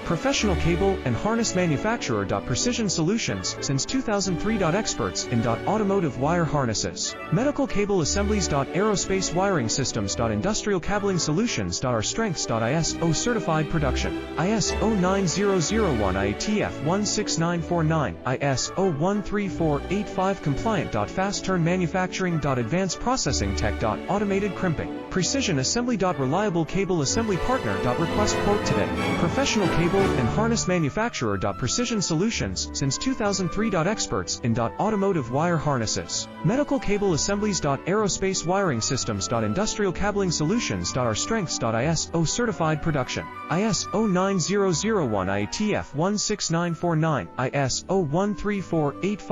Professional cable and harness manufacturer. Precision Solutions, since 2003. Experts in automotive wire harnesses, medical cable assemblies. Aerospace wiring systems. Industrial cabling solutions. Our strengths. ISO certified production, ISO 9001 IATF 16949, ISO 13485 compliant. Fast turn manufacturing. Advanced processing tech. Automated crimping, precision assembly. Reliable cable assembly partner. Request quote today. Professional cable and harness manufacturer. Precision Solutions, since 2003. Experts in automotive wire harnesses, medical cable assemblies. Aerospace wiring systems. Industrial cabling solutions. Our strengths. ISO certified production, ISO 9001 IATF 16949, ISO 13485